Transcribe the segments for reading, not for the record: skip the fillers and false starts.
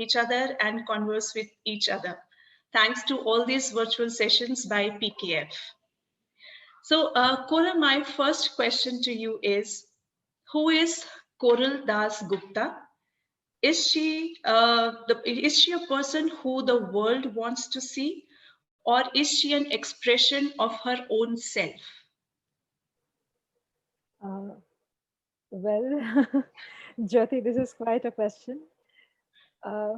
each other and converse with each other. Thanks to all these virtual sessions by PKF. So, Koral, my first question to you is, who is Koral Das Gupta? Is she a person who the world wants to see, or is she an expression of her own self? Uh, well, Jyoti, this is quite a question. Uh,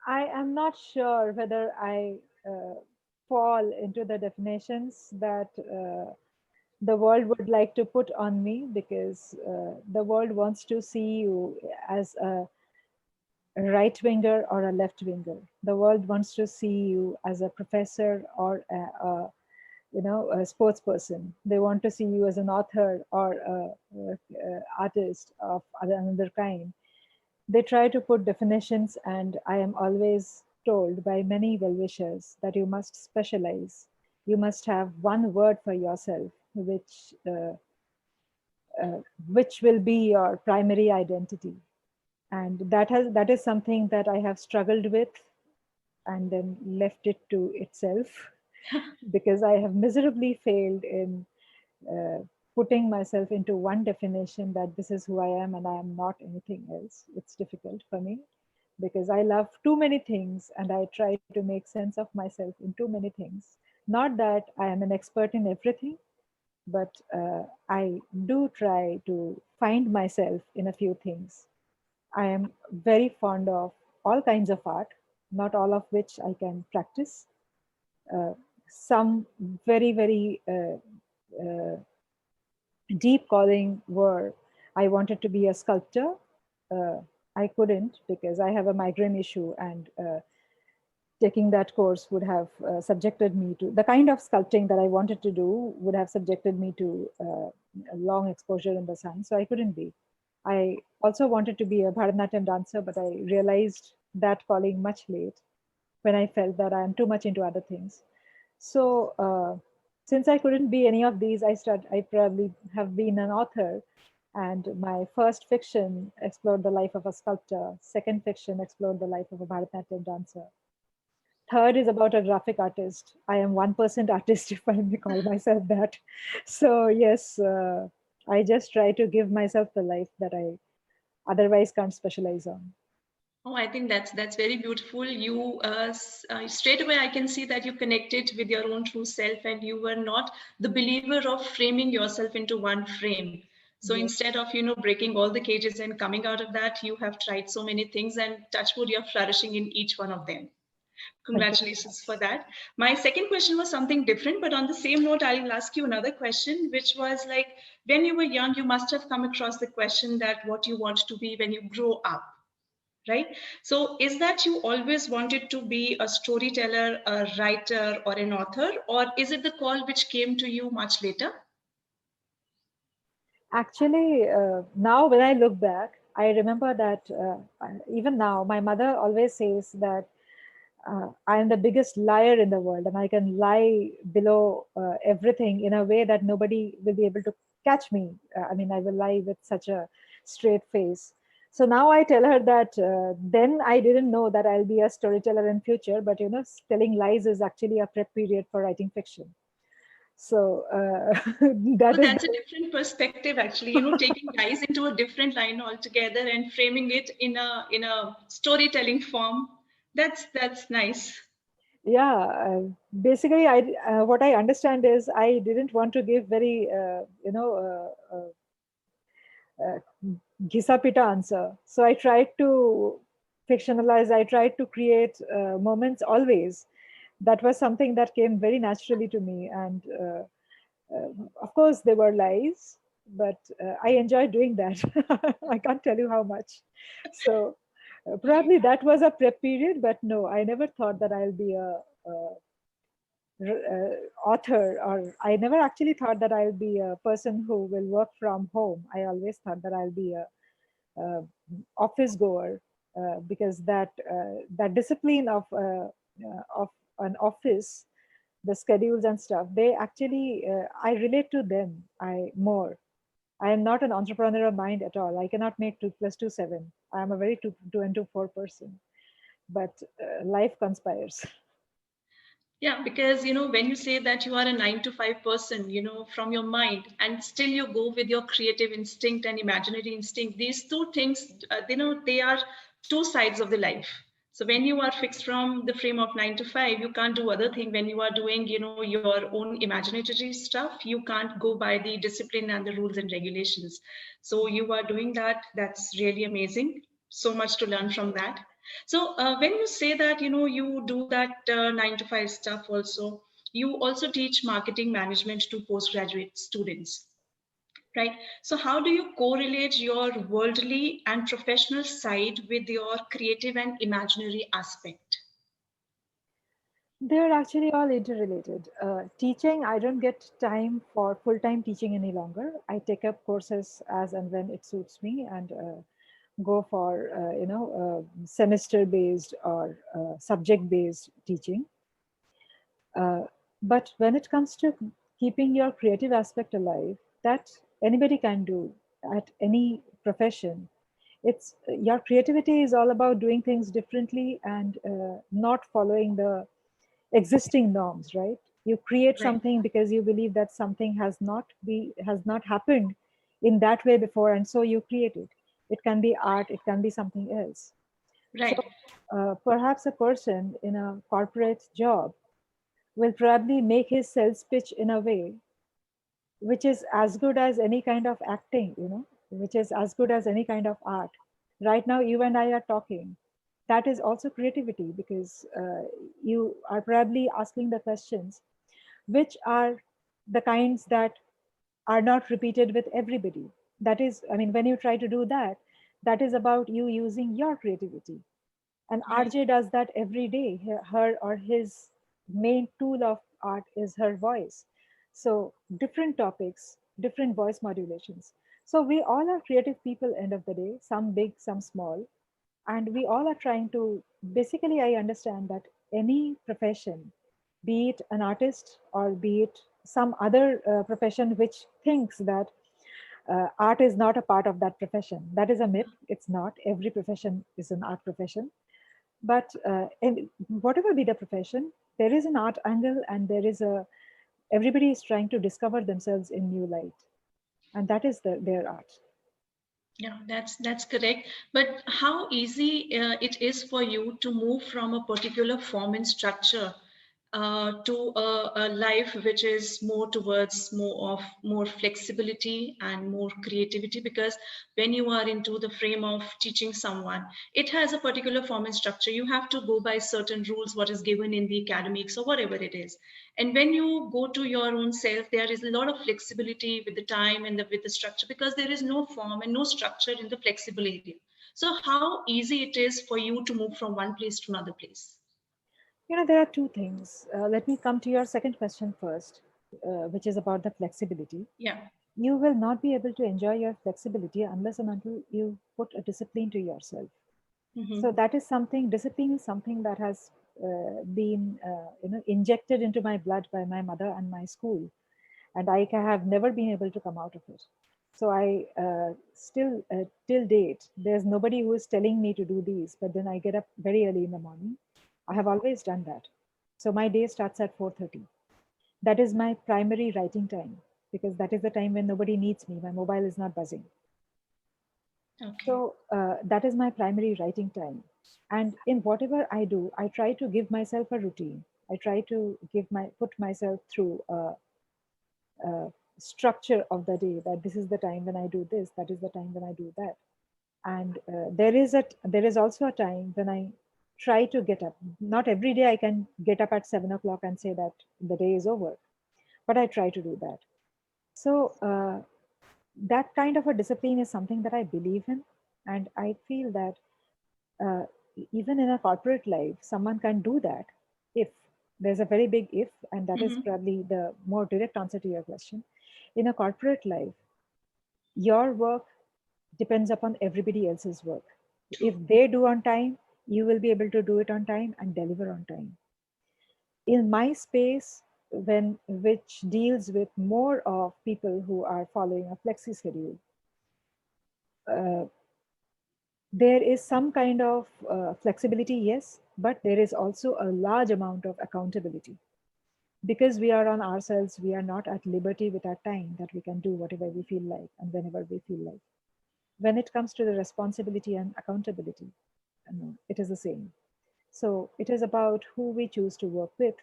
I am not sure whether I fall into the definitions that the world would like to put on me, because the world wants to see you as a right winger or a left winger. The world wants to see you as a professor or a sports person. They want to see you as an author or a artist of another kind. They try to put definitions, and I am always told by many well wishers that you must specialize. You must have one word for yourself, which will be your primary identity. And that is something that I have struggled with and then left it to itself, because I have miserably failed in uh, putting myself into one definition that this is who I am and I am not anything else. It's difficult for me because I love too many things and I try to make sense of myself in too many things. Not that I am an expert in everything, but I do try to find myself in a few things. I am very fond of all kinds of art, not all of which I can practice. Uh, some very, very deep calling were I wanted to be a sculptor. Uh, I couldn't because I have a migraine issue, and taking that course would have subjected me to the kind of sculpting that I wanted to do, would have subjected me to a long exposure in the sun. So I couldn't be. I also wanted to be a Bharatanatyam dancer, but I realized that calling much late when I felt that I am too much into other things. So since I couldn't be any of these, I probably have been an author. And my first fiction explored the life of a sculptor. Second fiction explored the life of a Bharatanatyam dancer. Third is about a graphic artist. I am 1% artist, if I may call myself that. So yes, I just try to give myself the life that I otherwise can't specialize on. Oh, I think that's very beautiful. You straight away I can see that you connected with your own true self, and you were not the believer of framing yourself into one frame. So Yes. instead of breaking all the cages and coming out of that, you have tried so many things, and touchwood, you're flourishing in each one of them. Thank you very Congratulations for much. that. My second question was something different, but on the same note, I'll ask you another question, which was like, when you were young, you must have come across the question that what you want to be when you grow up, right? So is that you always wanted to be a storyteller, a writer, or an author, or is it the call which came to you much later? Actually, now when I look back, I remember that even now, my mother always says that I am the biggest liar in the world, and I can lie below everything in a way that nobody will be able to catch me. I mean, I will lie with such a straight face. So now I tell her that then I didn't know that I'll be a storyteller in future, but telling lies is actually a prep period for writing fiction. So Oh, that is that's a different perspective, actually. Taking guys into a different line altogether and framing it in a storytelling form. That's nice. yeah. Basically, I what I understand is I didn't want to give very uh, Gisapita answer. So I tried to fictionalize, I tried to create moments always. That was something that came very naturally to me. And of course, there were lies, but I enjoyed doing that. I can't tell you how much. So probably that was a prep period, but no, I never thought that I'll be author, or I never actually thought that I'll be a person who will work from home. I always thought that I'll be a uh, office goer, because that discipline of an office, the schedules and stuff, they actually I relate to them. I more. I am not an entrepreneurial mind at all. I cannot make 2 plus 2 7. I am a very two and two 4 person. but life conspires. Yeah, because when you say that you are a 9 to 5 person, from your mind, and still you go with your creative instinct and imaginary instinct, these two things, they are two sides of the life. So when you are fixed from the frame of 9 to 5, you can't do other thing. When you are doing, your own imaginary stuff, you can't go by the discipline and the rules and regulations. So you are doing that. That's really amazing. So much to learn from that. So when you say that you do that 9 to 5 stuff also, you also teach marketing management to postgraduate students, right? So how do you correlate your worldly and professional side with your creative and imaginary aspect? They're actually all interrelated. Teaching, I don't get time for full-time teaching any longer. I take up courses as and when it suits me, and go for semester-based or subject-based teaching. Uh, but when it comes to keeping your creative aspect alive, that anybody can do at any profession. It's your creativity is all about doing things differently and not following the existing norms, right? You create Right, something because you believe that something has not happened in that way before, and so you create it. It can be art, it can be something else. So right, perhaps a person in a corporate job will probably make his sales pitch in a way which is as good as any kind of acting, which is as good as any kind of art. Right now, you and I are talking. That is also creativity because you are probably asking the questions which are the kinds that are not repeated with everybody. That is, I mean, when you try to do that, that is about you using your creativity. And right, RJ does that every day. Her or his main tool of art is her voice. So different topics, different voice modulations. So we all are creative people end of the day, some big, some small. And we all are trying to, basically, I understand that any profession, be it an artist or be it some other profession which thinks that art is not a part of that profession. That is a myth. It's not. Every profession is an art profession. But and whatever be the profession, there is an art angle, and there is a everybody is trying to discover themselves in new light, and that is their art. yeah, that's correct. But how easy it is for you to move from a particular form and structure to a life which is more towards more flexibility and more creativity, because when you are into the frame of teaching someone, it has a particular form and structure. You have to go by certain rules what is given in the academics or whatever it is. And when you go to your own self, there is a lot of flexibility with the time and with the structure, because there is no form and no structure in the flexible area. So how easy it is for you to move from one place to another place? There are two things. Let me come to your second question first, which is about the flexibility. Yeah. You will not be able to enjoy your flexibility unless and until you put a discipline to yourself. So Hmm. that is something. Discipline is something that has been, injected into my blood by my mother and my school, and I have never been able to come out of it. So I still, till date, there's nobody who is telling me to do these, but then I get up very early in the morning. I have always done that. So my day starts at 4:30. That is my primary writing time because that is the time when nobody needs me. My mobile is not buzzing. Okay. So that is my primary writing time. And in whatever I do, I try to give myself a routine. I try to put myself through structure of the day, that this is the time when I do this, that is the time when I do that. And there is also a time when I try to get up. Not every day I can get up at 7 o'clock and say that the day is over, but I try to do that. So that kind of a discipline is something that I believe in, and I feel that uh, even in a corporate life, someone can do that if there's a very big if, and that is Hmm. probably the more direct answer to your question. In a corporate life, your work depends upon everybody else's work. If True. they do on time, you will be able to do it on time and deliver on time. In my space, when which deals with more of people who are following a flexi schedule, uh, There is some kind of flexibility, yes, but there is also a large amount of accountability. Because we are on ourselves, we are not at liberty with our time that we can do whatever we feel like and whenever we feel like. When it comes to the responsibility and accountability, no, it is the same. So it is about who we choose to work with,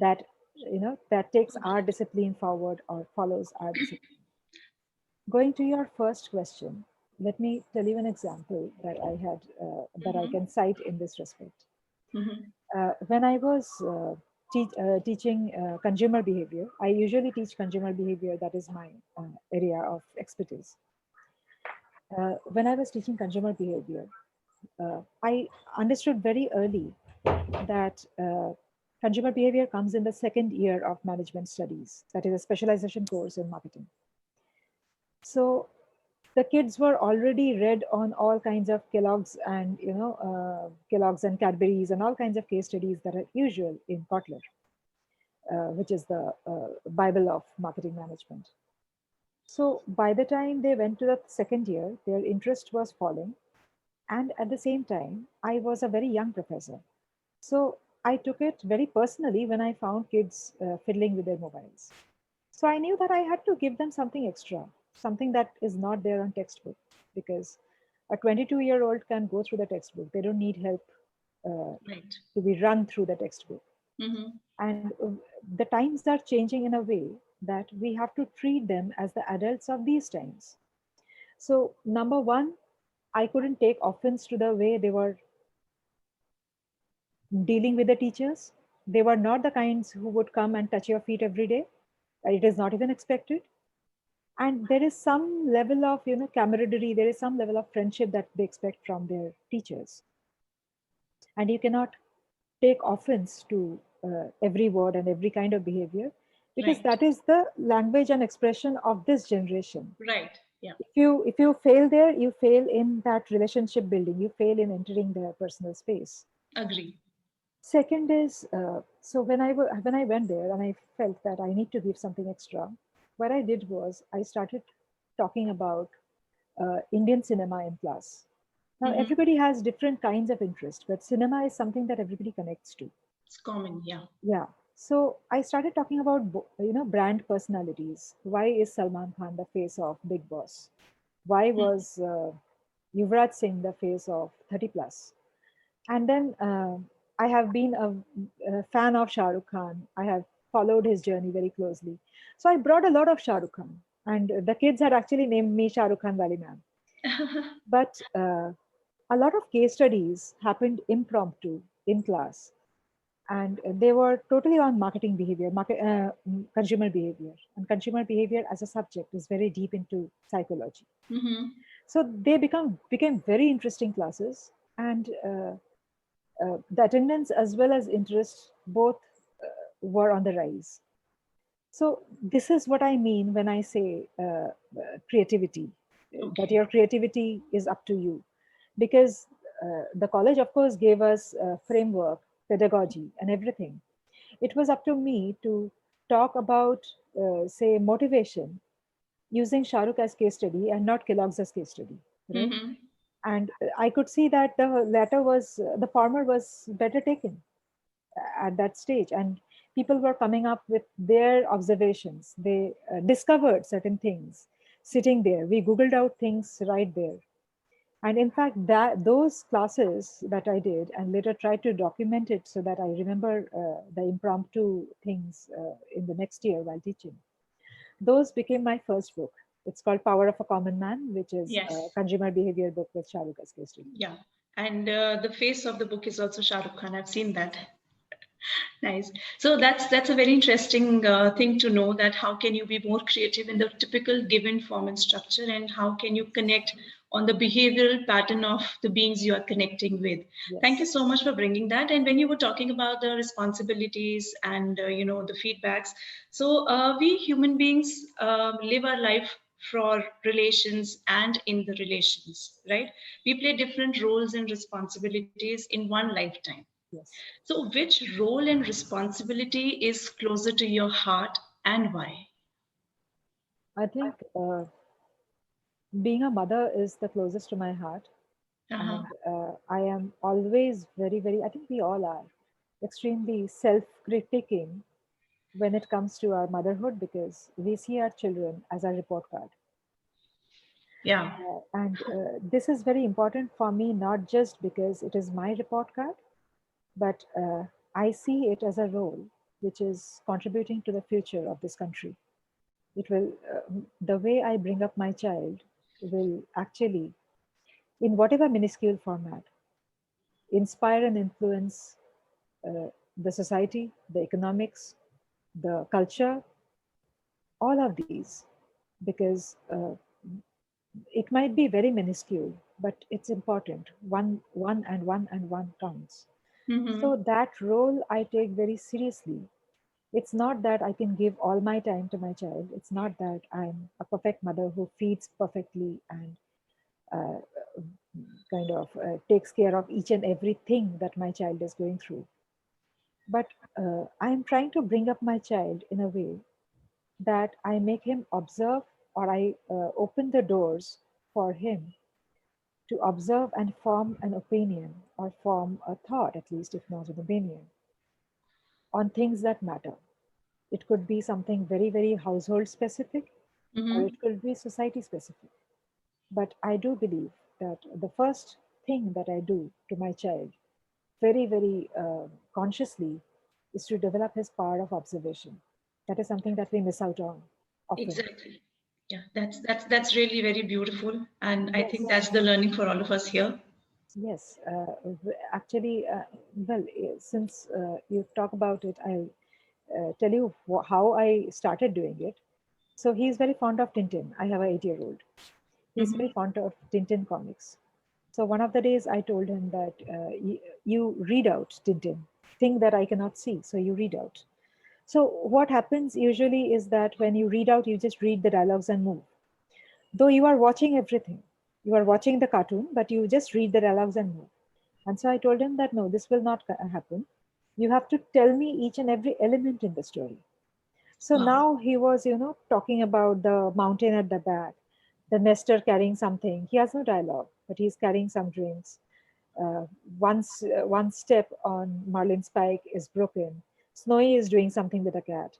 that that takes our discipline forward or follows our discipline. Going to your first question, let me tell you an example that I had that I can cite in this respect. When I was teaching consumer behavior, I usually teach consumer behavior. That is my area of expertise. When I was teaching consumer behavior, I understood very early that consumer behavior comes in the second year of management studies. That is a specialization course in marketing. So the kids were already read on all kinds of Kellogg's and Kellogg's and Cadbury's and all kinds of case studies that are usual in Kotler, which is the Bible of marketing management. So by the time they went to the second year, their interest was falling, and at the same time, I was a very young professor, so I took it very personally when I found kids fiddling with their mobiles. So I knew that I had to give them something extra, something that is not there on textbook, because a 22-year-old can go through the textbook. They don't need help to be run through the textbook. And the times are changing in a way that we have to treat them as the adults of these times. So number one, I couldn't take offense to the way they were dealing with the teachers. They were not the kinds who would come and touch your feet every day. It is not even expected. And there is some level of camaraderie, there is some level of friendship that they expect from their teachers. And you cannot take offense to every word and every kind of behavior, because that is the language and expression of this generation. Right. Yeah. If you fail there, you fail in that relationship building, you fail in entering their personal space. Agree. Second is, so when I went there and I felt that I need to give something extra, what I did was I started talking about Indian cinema in class. Now, everybody has different kinds of interest, but cinema is something that everybody connects to. It's common, yeah. Yeah. So I started talking about brand personalities. Why is Salman Khan the face of Big Boss? Why was Yuvraj Singh the face of 30 Plus? And then I have been a fan of Shah Rukh Khan. I have followed his journey very closely. So I brought a lot of Shah Rukh Khan. And the kids had actually named me Shah Rukh Khan Wali ma'am. But a lot of case studies happened impromptu in class. And they were totally on marketing behavior, consumer behavior. And consumer behavior as a subject is very deep into psychology. So they became very interesting classes. And the attendance as well as interest both were on the rise. So this is what I mean when I say creativity, that your creativity is up to you. Because the college, of course, gave us framework, pedagogy, and everything. It was up to me to talk about, say, motivation using Shah Rukh as case study and not Kellogg's as case study. Right? And I could see that the former was better taken at that stage. And people were coming up with their observations. They discovered certain things sitting there. We Googled out things right there. And in fact, those classes that I did and later tried to document it so that I remember the impromptu things in the next year while teaching, those became my first book. It's called Power of a Common Man, which is a consumer behavior book with Shah Rukh as case study. Yeah. And the face of the book is also Shah Rukh Khan. I've seen that. Nice. So that's a very interesting thing to know, that how can you be more creative in the typical given form and structure, and how can you connect on the behavioral pattern of the beings you are connecting with. Yes. Thank you so much for bringing that. And when you were talking about the responsibilities and the feedbacks, so we human beings live our life for relations and in the relations, right? We play different roles and responsibilities in one lifetime. Yes. So which role and responsibility is closer to your heart and why? I think being a mother is the closest to my heart, Uh-huh. And I am always very, very, I think we all are extremely self-critiquing when it comes to our motherhood, because we see our children as our report card. Yeah. And this is very important for me, not just because it is my report card, but I see it as a role which is contributing to the future of this country. It will, the way I bring up my child will actually, in whatever minuscule format, inspire and influence uh, the society, the economics, the culture, all of these, because it might be very minuscule, but it's important. One counts. Mm-hmm. So that role I take very seriously. It's not that I can give all my time to my child. It's not that I'm a perfect mother who feeds perfectly and uh, kind of takes care of each and everything that my child is going through. But I'm trying to bring up my child in a way that I make him observe, or I open the doors for him to observe and form an opinion, or form a thought, at least, if not an opinion, on things that matter. It could be something very, very household specific, or Mm-hmm. it could be society specific. But I do believe that the first thing that I do to my child, very, very consciously, is to develop his power of observation. That is something that we miss out on often. Exactly. Yeah, that's really very beautiful, and I think Yes, that's the learning for all of us here. yes. Actually, well, since you talk about it, I'll tell you how I started doing it. So he's very fond of Tintin. I have an 8-year-old. He's very Mm-hmm. fond of Tintin comics. So one of the days I told him that you read out Tintin, thing that I cannot see. So you read out. So what happens usually is that when you read out, you just read the dialogues and move. Though you are watching everything, you are watching the cartoon, but you just read the dialogues and move. And so I told him that no, this will not happen. You have to tell me each and every element in the story. So Wow. now he was, talking about the mountain at the back, the nester carrying something. He has no dialogue, but he's carrying some drinks. Uh, one step on Marlin's Pike is broken. Snowy is doing something with a cat.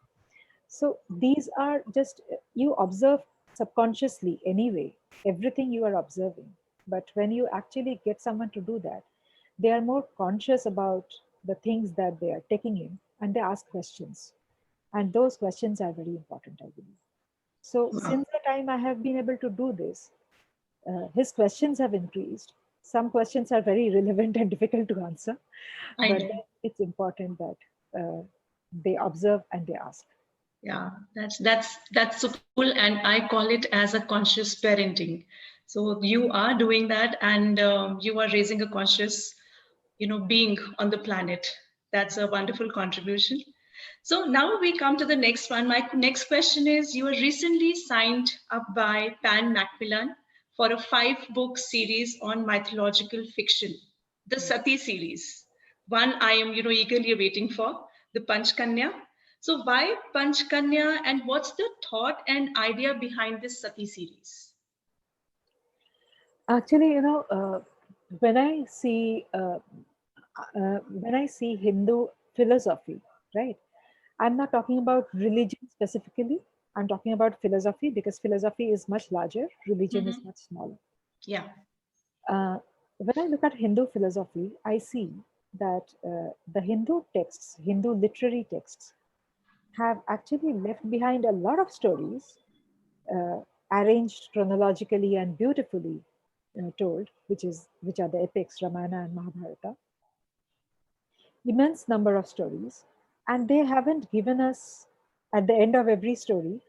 So these are just, you observe subconsciously anyway, everything you are observing. But when you actually get someone to do that, they are more conscious about the things that they are taking in, and they ask questions. And those questions are very important, I believe. So Wow. since the time I have been able to do this, his questions have increased. Some questions are very relevant and difficult to answer, I but know. then it's important that they observe and they ask. Yeah, that's so cool, and I call it as a conscious parenting. So you are doing that, and you are raising a conscious, being on the planet. That's a wonderful contribution. So now we come to the next one. My next question is: you were recently signed up by Pan Macmillan for a 5-book series on mythological fiction, the Sati series. One I am, eagerly waiting for, the Panchkanya. So why Panchkanya, and what's the thought and idea behind this Sati series? Actually, when I see when I see Hindu philosophy, right? I'm not talking about religion specifically. I'm talking about philosophy, because philosophy is much larger, religion is Hmm. much smaller. Yeah. When I look at Hindu philosophy, I see that the Hindu texts, Hindu literary texts, have actually left behind a lot of stories, uh, arranged chronologically and beautifully told, which are the epics Ramayana and Mahabharata. Immense number of stories, and they haven't given us at the end of every story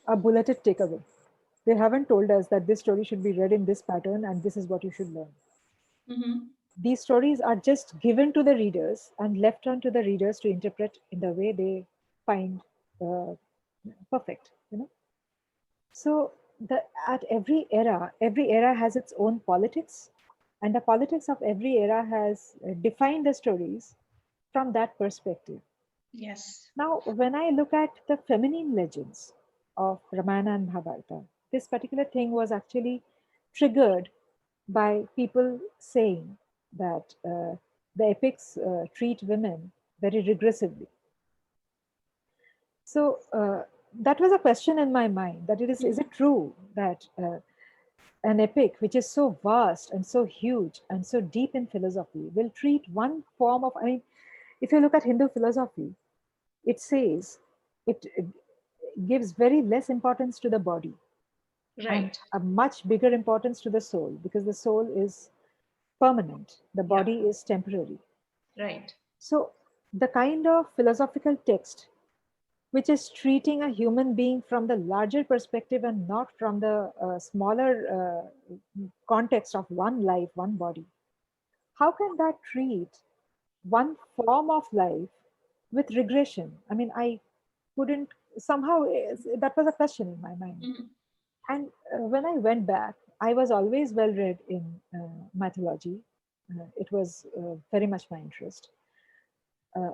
a bulleted takeaway. They haven't told us that this story should be read in this pattern and this is what you should learn. Hmm. These stories are just given to the readers and left on to the readers to interpret in the way they find uh, perfect. So at every era has its own politics, and the politics of every era has defined the stories from that perspective. Yes. Now, when I look at the feminine legends of Ramayana and Mahabharata, this particular thing was actually triggered by people saying that the epics treat women very regressively. So that was a question in my mind, that is it true that an epic which is so vast and so huge and so deep in philosophy will treat one form of, I mean, if you look at Hindu philosophy, it says it gives very less importance to the body and Right. a much bigger importance to the soul, because the soul is permanent, the Yeah. body is temporary. Right. So the kind of philosophical text which is treating a human being from the larger perspective and not from the smaller context of one life, one body, how can that treat one form of life with regression? I mean, I couldn't somehow, that was a question in my mind. Mhm. And when I went back, I was always well read in mythology. It was very much my interest.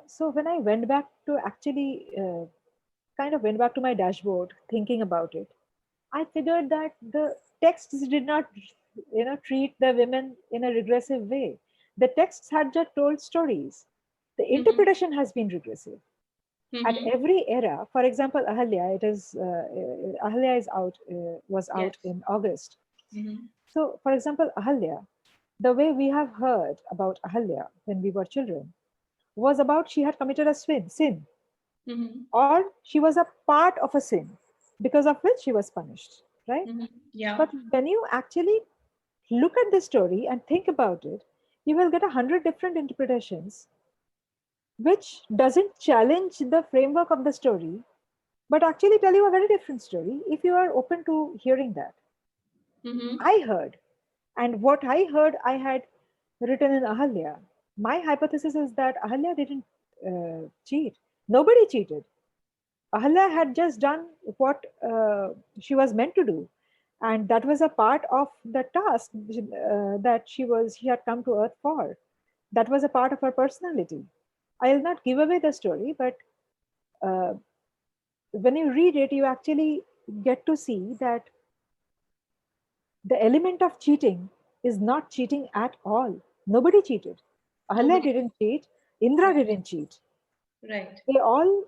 So when I went back to actually kind of went back to my dashboard thinking about it, I figured that the texts did not, treat the women in a regressive way. The texts had just told stories. The Mhm. interpretation has been regressive. At Mhm. every era, for example, Ahalya, Ahalya is out, was Yes. out in August. Mhm. So, for example, Ahalya, the way we have heard about Ahalya when we were children was about she had committed a sin, Mhm. or she was a part of a sin because of which she was punished, right? Mhm. Yeah. But when you actually look at the story and think about it, you will get 100 different interpretations, which doesn't challenge the framework of the story, but actually tell you a very different story if you are open to hearing that. Mhm. I heard, and what I heard, I had written in Ahalya. My hypothesis is that Ahalya didn't cheat. Nobody cheated. Ahalya had just done what she was meant to do, and that was a part of the task that she had come to Earth for. That was a part of her personality. I'll not give away the story, but uh, when you read it, you actually get to see that the element of cheating is not cheating at all. Nobody cheated. Ahalya Nobody. didn't cheat. Indra Right. didn't cheat. Right. They all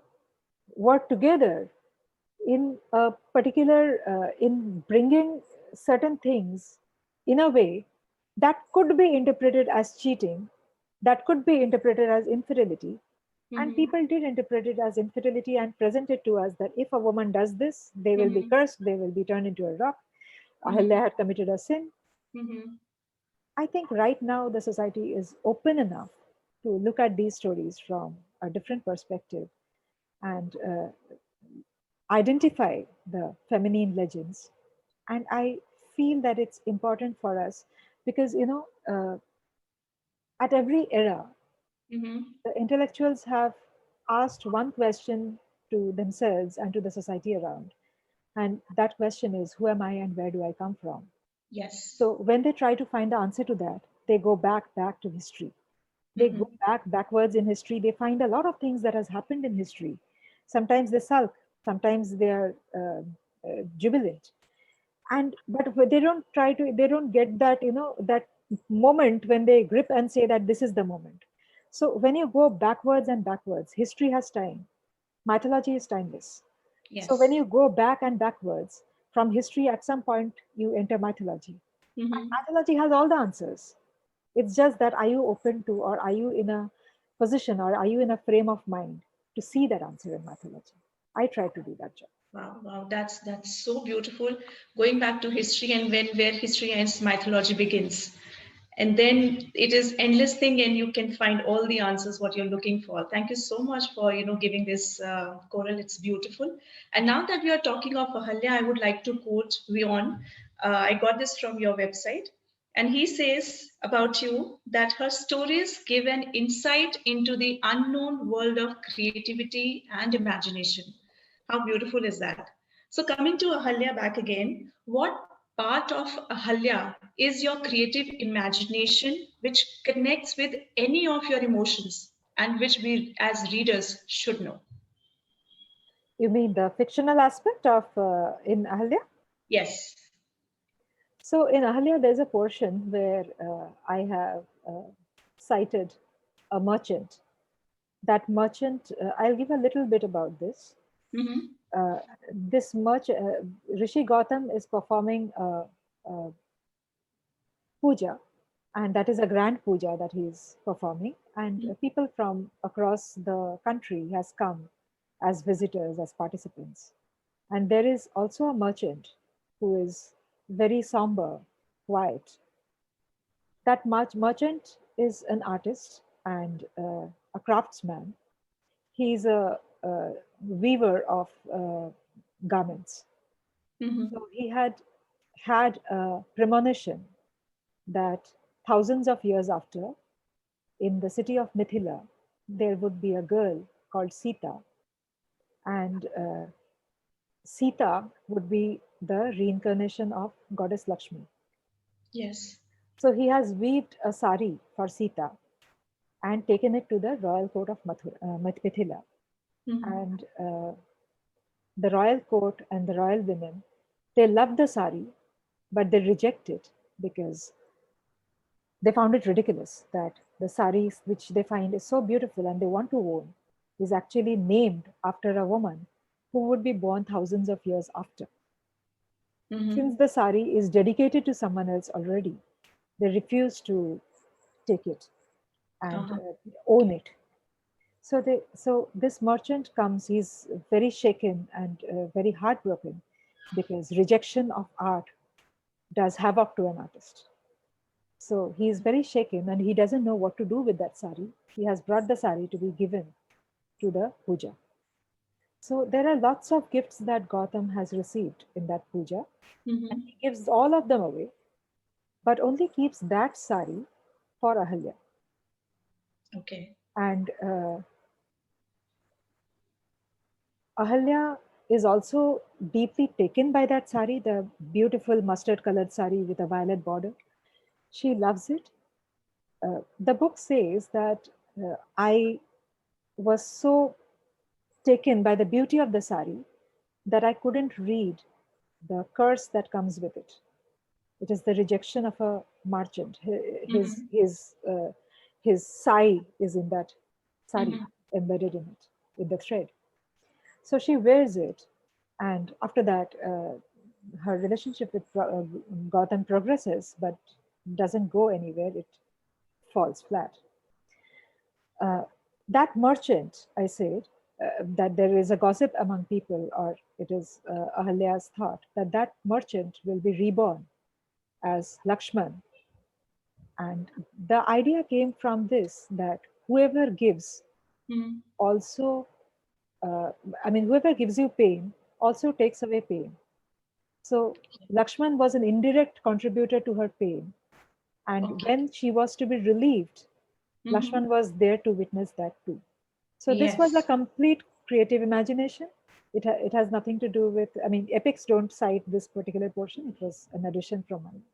worked together in a particular in bringing certain things in a way that could be interpreted as cheating, that could be interpreted as infidelity, and Mhm. people did interpret it as infidelity and present it to us that if a woman does this, they will be Mhm. cursed, they will be turned into a rock. Mhm. Ahilya had committed a sin. Mhm. I think right now the society is open enough to look at these stories from a different perspective and identify the feminine legends. And I feel that it's important for us because, at every era, Mhm. the intellectuals have asked one question to themselves and to the society around. And that question is, who am I and where do I come from? Yes. So when they try to find the answer to that, they go back to history. They go Mhm. backwards in history. They find a lot of things that has happened in history. Sometimes they sulk, sometimes they are jubilant, and but they don't get that, that moment when they grip and say that this is the moment. So when you go backwards and backwards, history has time, mythology is timeless. So when Yes. you go back and backwards from history, at some point you enter mythology, and Mhm. mythology has all the answers. It's just that are you open to, or are you in a position, or are you in a frame of mind to see that answer in mythology? I try to do that job. Wow, wow, that's so beautiful. Going back to history and when where history ends, mythology begins. And then it is endless thing and you can find all the answers what you're looking for. Thank you so much for giving this Coral. It's beautiful. And now that we are talking of Ahalya, I would like to quote Vion. I got this from your website. And he says about you that her stories give an insight into the unknown world of creativity and imagination. How beautiful is that? So, coming to Ahalya back again, what part of Ahalya is your creative imagination which connects with any of your emotions and which we as readers should know? You mean the fictional aspect of in Ahalya? Yes. So in Ahalya, there's a portion where I have cited a merchant. That merchant, I'll give a little bit about this. Mhm. This Rishi Gautam is performing a puja, and that is a grand puja that he is performing. And people from across the country has come as visitors, as participants. And there is also a merchant who is very somber, quiet. That merchant is an artist and a craftsman. He's a weaver of garments. Mhm. So he had a premonition that thousands of years after, in the city of Mithila, there would be a girl called Sita, and Sita would be the reincarnation of goddess Lakshmi. Yes. So he has weaved a sari for Sita and taken it to the royal court of Mithila. Mhm. And the royal court and the royal women, they love the sari, but they reject it because they found it ridiculous that the saris, which they find is so beautiful and they want to own, is actually named after a woman who would be born thousands of years after. Since Mhm. the sari is dedicated to someone else already, they refuse to take it and Uh-huh. own it. So this merchant comes. He's very shaken and very heartbroken because rejection of art does havoc to an artist. So he is very shaken and he doesn't know what to do with that sari. He has brought the sari to be given to the puja. So there are lots of gifts that Gautam has received in that puja, and Mhm. he gives all of them away, but only keeps that sari for Ahalya. Okay. And Ahalya is also deeply taken by that sari, the beautiful mustard colored sari with a violet border. She loves it. The book says that I was so taken by the beauty of the sari that I couldn't read the curse that comes with it. It is the rejection of a merchant. Mhm. His sigh is in that sari, Mhm. embedded in it, in the thread. So she wears it, and after that, her relationship with Gautam progresses, but doesn't go anywhere. It falls flat. Uh, that merchant, I said, that there is a gossip among people, or it is Ahalya's thought, that that merchant will be reborn as Lakshman. And the idea came from this, that whoever gives Mhm. also, uh, whoever gives you pain also takes away pain. So Lakshman was an indirect contributor to her pain. And Okay. when she was to be relieved, Mhm. Lakshman was there to witness that too. So this was a Yes. complete creative imagination. It has nothing to do with, epics don't cite this particular portion. It was an addition from mine.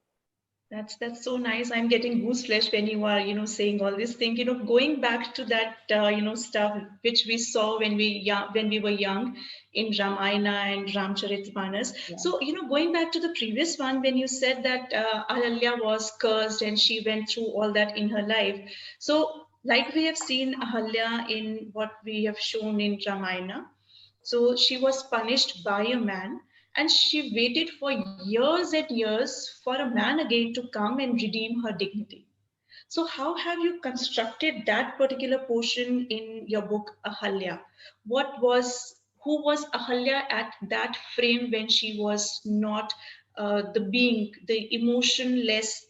That's so nice. I'm getting gooseflesh when you are, saying all this thing. Going back to that, stuff which we saw when we were young in Ramayana and Ramcharitmanas. Yeah. So, going back to the previous one when you said that Ahalya was cursed and she went through all that in her life. So, like we have seen Ahalya in what we have shown in Ramayana. So she was punished by a man, and she waited for years and years for a man again to come and redeem her dignity. So, how have you constructed that particular portion in your book, Ahalya? Who was Ahalya at that frame when she was not the emotionless,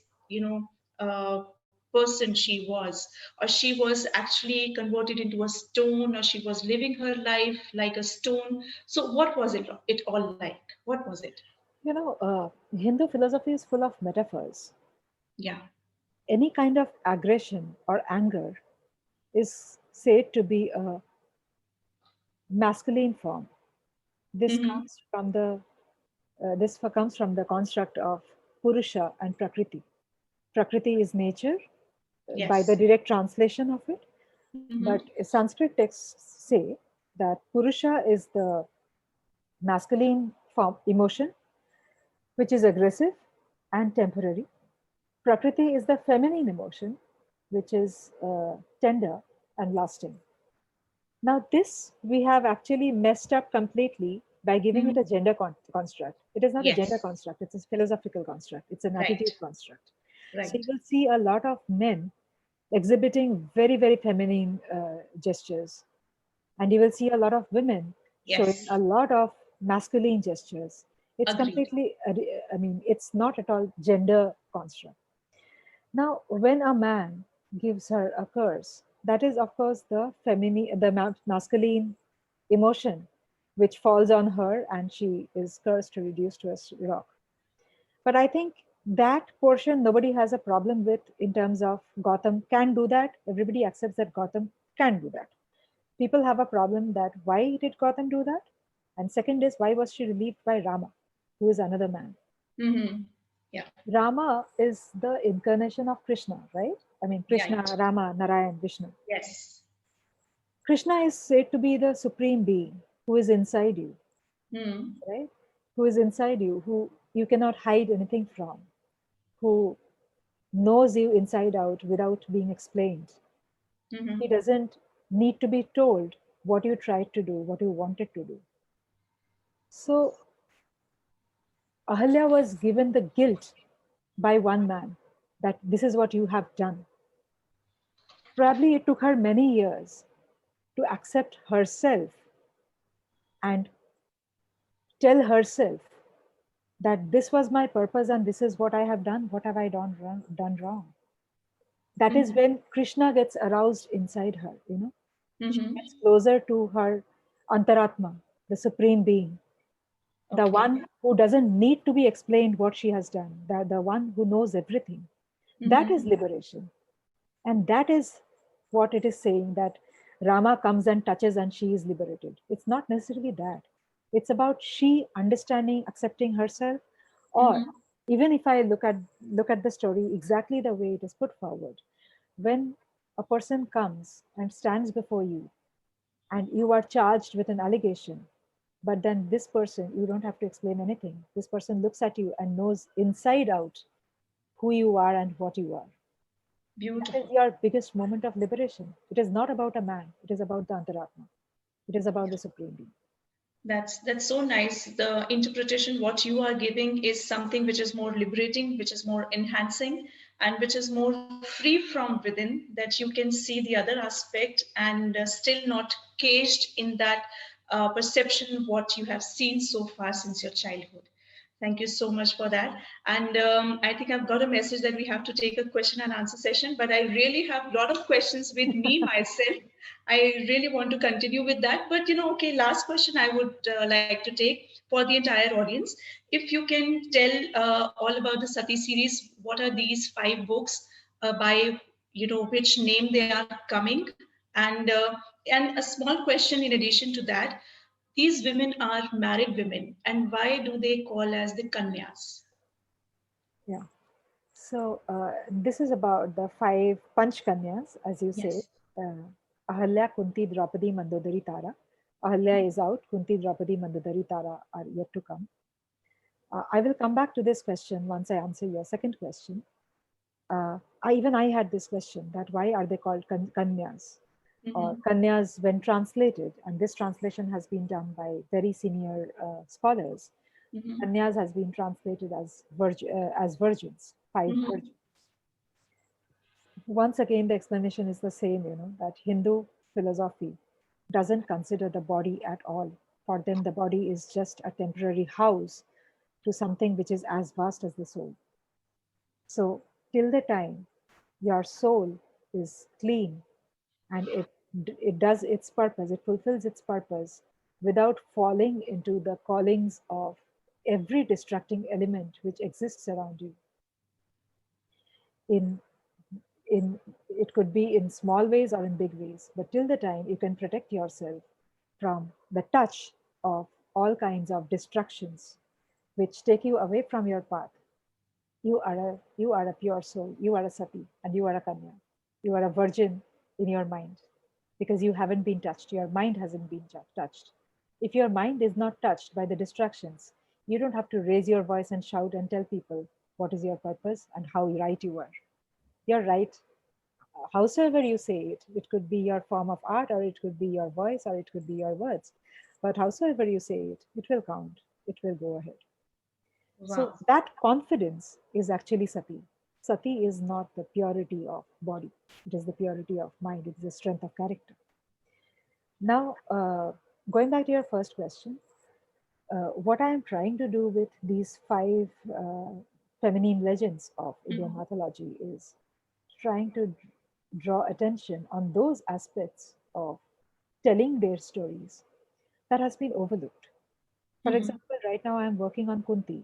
person she was, or she was actually converted into a stone, or she was living her life like a stone? So, what was it all like? What was it? Hindu philosophy is full of metaphors. Yeah. Any kind of aggression or anger is said to be a masculine form. This Hmm. comes from the construct of Purusha and Prakriti. Prakriti is nature by the Yes. direct translation of it, Hmm. but Sanskrit texts say that Purusha is the masculine form emotion, which is aggressive, and temporary. Prakriti is the feminine emotion, which is tender and lasting. Now, this we have actually messed up completely by giving it Mhm. a gender construct. It is not a gender Yes. construct, it's a philosophical construct, it's an Right. attitude construct. So, you Right. will see a lot of men exhibiting very, very feminine gestures, and you will see a lot of women showing Yes. a lot of masculine gestures. It's Agreed. completely, I mean, it's not at all gender construct. Now, when a man gives her a curse, that is, of course, the feminine, the masculine emotion, which falls on her, and she is cursed to reduce to a rock. But I think that portion nobody has a problem with in terms of Gotham can do that. Everybody accepts that Gotham can do that. People have a problem that why did Gotham do that? And second is why was she relieved by Rama, who is another man? Hmm. Yeah. Rama is the incarnation of Krishna, right? I mean, Krishna, Right. Rama, Narayan, Vishnu. Yes. Krishna is said to be the supreme being who is inside you, Hmm. right? Who is inside you, who you cannot hide anything from, who knows you inside out without being explained. He Hmm. doesn't need to be told what you tried to do, what you wanted to do. So Ahalya was given the guilt by one man that this is what you have done. Probably it took her many years to accept herself and tell herself that this was my purpose and this is what I have done. What have I done wrong? That is Hmm. when Krishna gets aroused inside her, you know. She Hmm. gets closer to her Antaratma, the supreme being, the Okay. one who doesn't need to be explained what she has done, the one who knows everything. That is Hmm. liberation. And that is what it is saying that Rama comes and touches and she is liberated. It's not necessarily that. It's about she understanding, accepting herself, or Hmm. even if I look at the story exactly the way it is put forward, when a person comes and stands before you and you are charged with an allegation, but then this person, you don't have to explain anything. This person looks at you and knows inside out who you are and what you are. That is Beautiful. your biggest moment of liberation. It is not about a man, it is about the Antaratma. It is about the Supreme Being. That's so nice. The interpretation what you are giving is something which is more liberating, which is more enhancing, and which is more free from within. That you can see the other aspect and still not caged in that perception what you have seen so far since your childhood. Thank you so much for that. And I think I've got a message that we have to take a question and answer session, but I really have a lot of questions with me myself. I really want to continue with that. But, okay, last question I would like to take for the entire audience. If you can tell all about the Sati series, what are these 5 books by, which name they are coming? And, uh, and a small question in addition to that, these women are married women, and why do they call as the Kanyas? Yeah. So this is about the five Panch Kanyas, as you say. Yes. Uh, Ahalya, Kunti, Draupadi, Mandodari, Tara. Ahalya is out. Kunti, Draupadi, Mandodari, Tara are yet to come. I will come back to this question once I answer your second question. I had this question that why are they called kanyas or Mm-hmm. kanyas when translated, and this translation has been done by very senior scholars. Mm-hmm. Kanyas has been translated as virgins, five Mm-hmm. virgins. Once again, the explanation is the same, that Hindu philosophy doesn't consider the body at all. For them, the body is just a temporary house to something which is as vast as the soul. So, till the time your soul is clean and it does its purpose, it fulfills its purpose without falling into the callings of every distracting element which exists around you. In in it could be in small ways or in big ways, but till the time you can protect yourself from the touch of all kinds of distractions which take you away from your path, you are a pure soul, you are a sati, and you are a kanya. You are a virgin in your mind because you haven't been touched. Your mind hasn't been touched. If your mind is not touched by the distractions, you don't have to raise your voice and shout and tell people what is your purpose and how right you are. You're right. Howsoever you say it, it could be your form of art, or it could be your voice, or it could be your words. But howsoever you say it, it will count, it will go ahead. So Wow. that confidence is actually sati. Sati is not the purity of body, it is the purity of mind, it is the strength of character. Now, going back to your first question, what I am trying to do with these five feminine legends of Indian Mhm. mythology is trying to draw attention on those aspects of telling their stories that has been overlooked. For Mhm. example, right now I'm working on Kunti,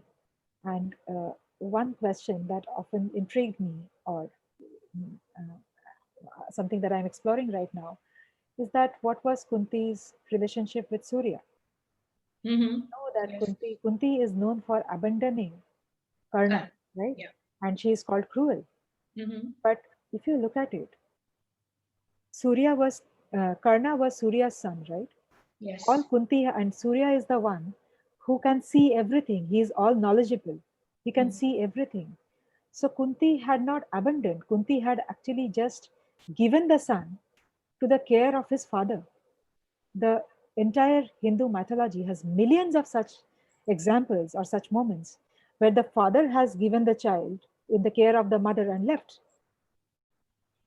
and one question that often intrigued me, or something that I'm exploring right now, is that what was Kunti's relationship with Surya? Mhm. Know that Yes. Kunti is known for abandoning Karna, Ah, right? yeah. And she is called cruel. Mhm. But if you look at it, Surya was Karna was Surya's son, right? All Yes. Kunti and Surya is the one who can see everything. He is all knowledgeable. He can Mhm. see everything. So Kunti had not abandoned. Kunti had actually just given the son to the care of his father. The entire Hindu mythology has millions of such examples or such moments where the father has given the child in the care of the mother and left.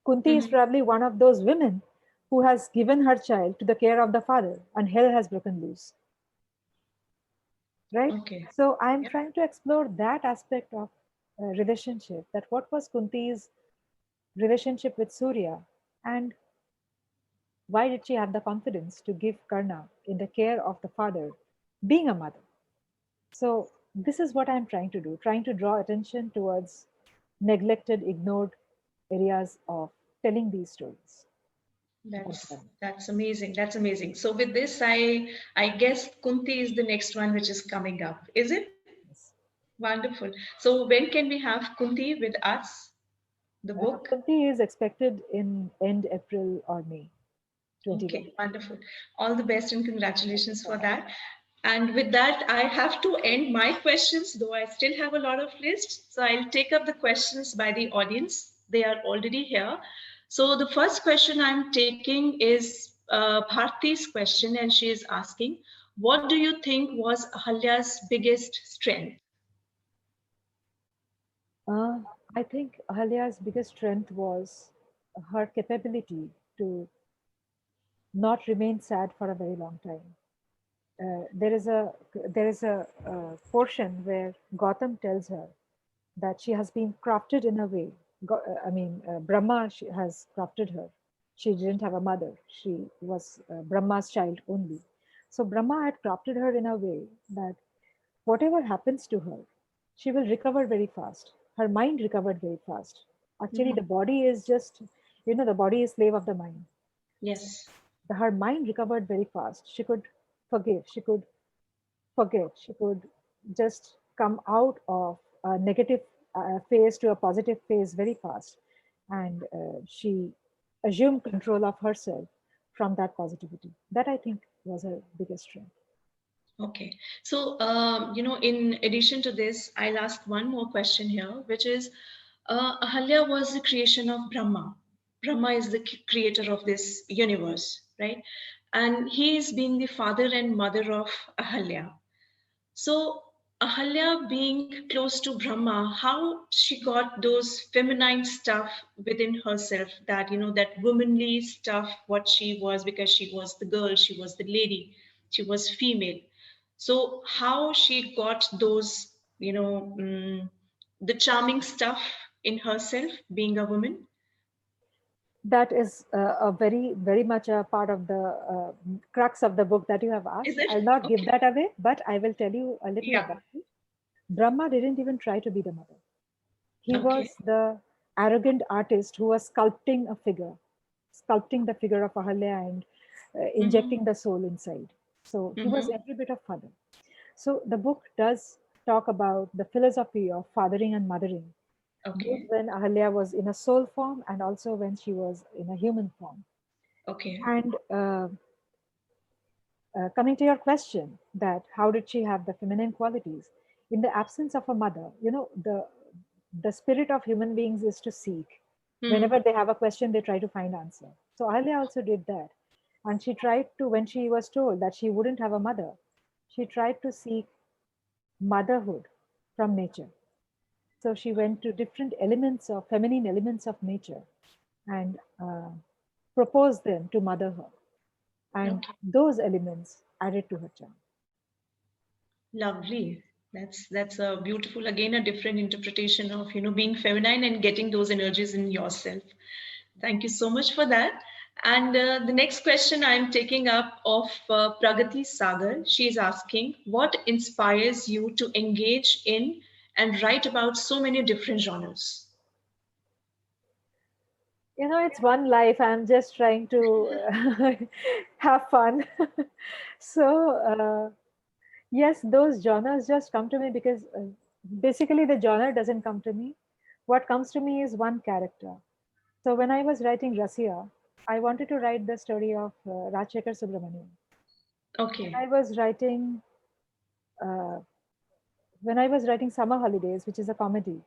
Kunti is Mhm. probably one of those women who has given her child to the care of the father, and hell has broken loose, right? Okay. So I'm Yeah. trying to explore that aspect of relationship, that what was Kunti's relationship with Surya, and why did she have the confidence to give Karna in the care of the father, being a mother? So this is what I'm trying to do, trying to draw attention towards neglected, ignored areas of telling these stories. That's what I mean. That's amazing. That's amazing. So with this, I guess Kunti is the next one which is coming up. Is it? Yes. Wonderful. So when can we have Kunti with us, the book? Kunti is expected in end April or May Okay, 2020. wonderful. All the best and Thank you congratulations so for much. that. And with that, I have to end my questions, though I still have a lot of lists. So I'll take up the questions by the audience. They are already here. So the first question I'm taking is Bharti's question, and she is asking, what do you think was Ahalya's biggest strength? Uh, I think Ahalya's biggest strength was her capability to not remain sad for a very long time. There is a portion where Gautam tells her that she has been crafted in a way. Brahma has crafted her. She didn't have a mother. She was Brahma's child only. So Brahma had crafted her in a way that whatever happens to her, she will recover very fast. Her mind recovered very fast. Actually, the Mhm. body is just, the body is slave of the mind. Yes. Her mind recovered very fast. She could forgive. She could forget. She could just come out of a negative phase to a positive phase very fast. And she assumed control of herself from that positivity. That I think was her biggest strength. Okay. So, in addition to this, I'll ask one more question here, which is Ahalya was the creation of Brahma. Brahma is the creator of this universe, right? And he is being the father and mother of Ahalya. So, Ahalya being close to Brahma, how she got those feminine stuff within herself, that, that womanly stuff, what she was, because she was the girl, she was the lady, she was female. So, how she got those, the charming stuff in herself, being a woman? That is a very, very much a part of the crux of the book that you have Is asked. it? I'll not give Okay. that away, but I will tell you a little Yeah. about it. Brahma didn't even try to be the mother. He Okay. was the arrogant artist who was sculpting a figure, sculpting the figure of Ahalya and Mm-hmm. injecting the soul inside. So he was Mm-hmm. every bit of father. So the book does talk about the philosophy of fathering and mothering, both Okay. when Ahalya was in a soul form and also when she was in a human form. Okay. And coming to your question, that how did she have the feminine qualities in the absence of a mother? The the spirit of human beings is to seek. Hmm. Whenever they have a question, they try to find answer. So Ahalya also did that. And she tried to, when she was told that she wouldn't have a mother, she tried to seek motherhood from nature. So she went to different elements of feminine elements of nature and proposed them to mother her. And Okay. those elements added to her charm. Lovely. That's a beautiful, again, a different interpretation of, being feminine and getting those energies in yourself. Thank you so much for that. And the next question I'm taking up of Pragati Sagar. She is asking, what inspires you to engage in and write about so many different genres? It's one life. I'm just trying to have fun. So yes, those genres just come to me because basically the genre doesn't come to me. What comes to me is one character. So when I was writing Rasia, I wanted to write the story of Rajshekhar Subramanian. Okay. when i was writing uh, when I was writing Summer Holidays, which is a comedy,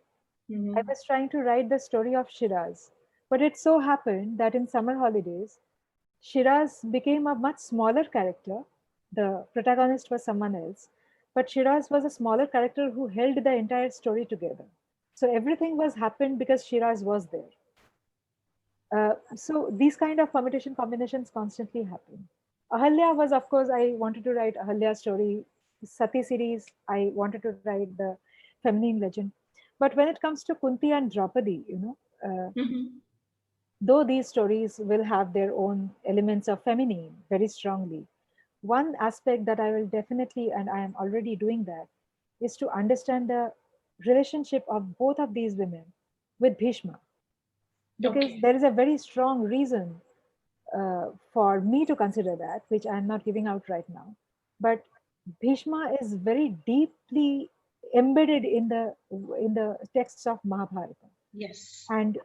I Mhm. was trying to write the story of Shiraz. But it so happened that in Summer Holidays, Shiraz became a much smaller character. The protagonist was someone else, but Shiraz was a smaller character who held the entire story together. So everything was happened because Shiraz was there. So these kind of permutation combinations constantly happen. Ahalya was, of course, I wanted to write Ahalya story. Sati series, I wanted to write the feminine legend. But when it comes to Kunti and Draupadi, Mhm. though these stories will have their own elements of feminine very strongly, one aspect that I will definitely, and I am already doing that, is to understand the relationship of both of these women with Bhishma, because Okay. there is a very strong reason for me to consider that, which I'm not giving out right now. But Bhishma is very deeply embedded in the texts of Mahabharata. Yes. And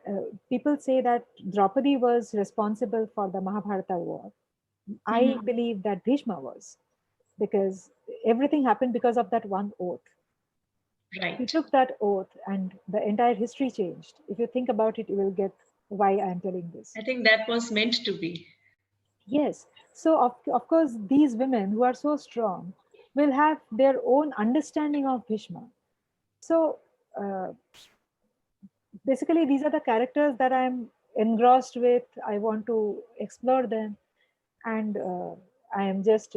people say that Draupadi was responsible for the Mahabharata war. I Mhm. believe that Bhishma was, because everything happened because of that one oath. He Right. took that oath, and the entire history changed. If you think about it, you will get why I am telling this. I think that was meant to be. Yes. So, of course, these women who are so strong will have their own understanding of Bhishma. So, uh, basically, these are the characters that I'm engrossed with. I want to explore them. And I am just,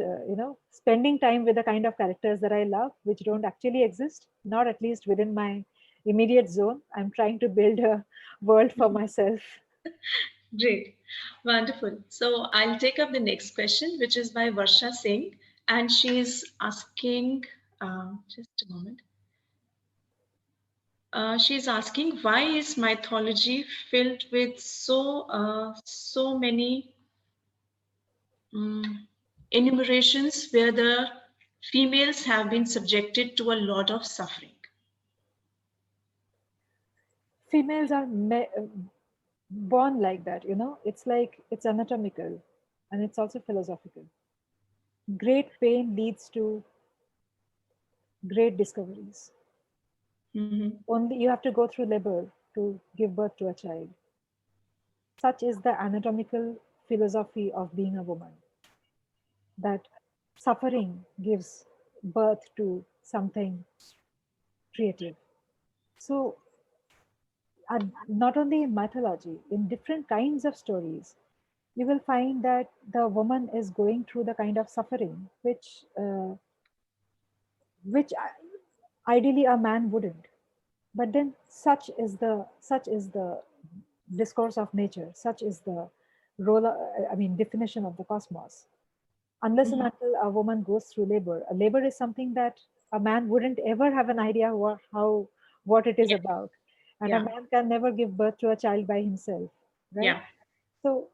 spending time with the kind of characters that I love, which don't actually exist, not at least within my immediate zone. I'm trying to build a world for myself. Great. Wonderful. So I'll take up the next question, which is by Varsha Singh. And she's asking, just a moment. She's asking, why is mythology filled with so many um, enumerations where the females have been subjected to a lot of suffering? Females are born like that, it's like it's anatomical and it's also philosophical. Great pain leads to great discoveries. Mhm. Only you have to go through labor to give birth to a child. Such is the anatomical philosophy of being a woman, that suffering gives birth to something creative. So, not only in mythology, in different kinds of stories, you will find that the woman is going through the kind of suffering which ideally a man wouldn't. But then such is the discourse of nature, such is the definition of the cosmos. Unless and Mhm. until a woman goes through labor, a labor is something that a man wouldn't ever have an idea what it is Yeah, about. And a yeah, man can never give birth to a child by himself, right? yeah. So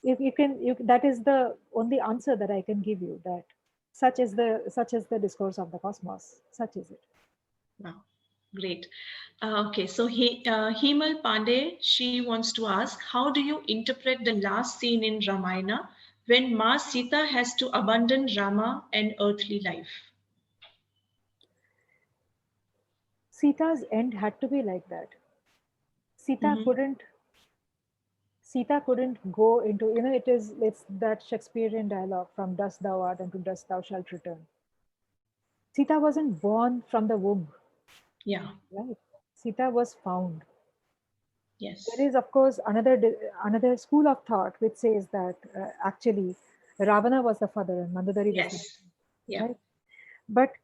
if that is the only answer that I can give you, that such is the discourse of the cosmos, such is it. Wow, great. Okay, so Himal Pandey, she wants to ask, how do you interpret the last scene in Ramayana when Ma Sita has to abandon Rama and earthly life? Sita's end had to be like that. Sita Mhm. couldn't Sita couldn't go into, it's that Shakespearean dialogue, from dust thou art and to dust thou shalt return. Sita wasn't born from the womb, Yeah. right? Sita was found. Yes. There is, of course, another school of thought which says that actually Ravana was the father and Mandodari was the Yes. mother, Yeah. right? But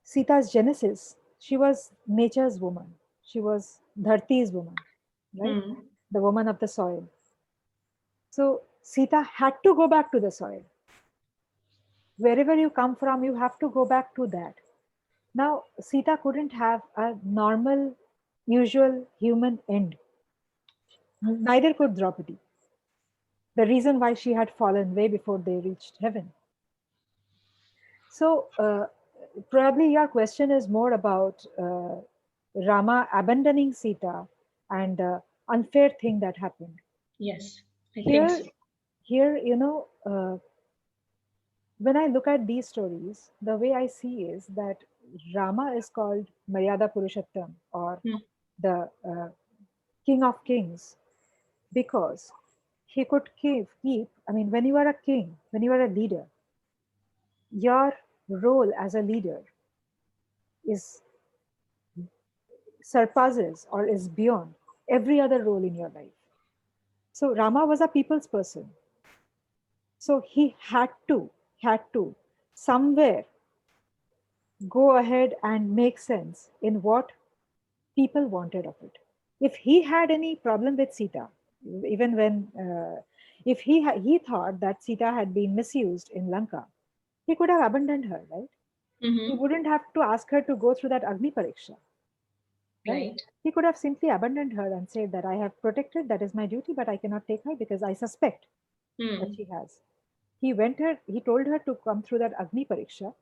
Sita's genesis, she was nature's woman. She was Dharti's woman, right? Mm. The woman of the soil. So Sita had to go back to the soil. Wherever you come from, you have to go back to that. Now, Sita couldn't have a normal, usual human end. Neither could Draupadi. The reason why she had fallen way before they reached heaven. So, probably your question is more about Rama abandoning Sita and the unfair thing that happened. Yes. I think Here, so. here, when I look at these stories, the way I see is that Rama is called Maryada Purushottam, or Mm. the King of Kings, because he could I mean, when you are a king, when you are a leader, your role as a leader is surpasses or is beyond every other role in your life. So Rama was a people's person. So he had to somewhere go ahead and make sense in what people wanted of it. If he had any problem with Sita, even when, if he thought that Sita had been misused in Lanka, he could have abandoned her, right? He Mm-hmm. wouldn't have to ask her to go through that Agni Pariksha, right? Right. He could have simply abandoned her and said that I have protected, that is my duty, but I cannot take her because I suspect that Mm. she has. He told her to come through that Agni Pariksha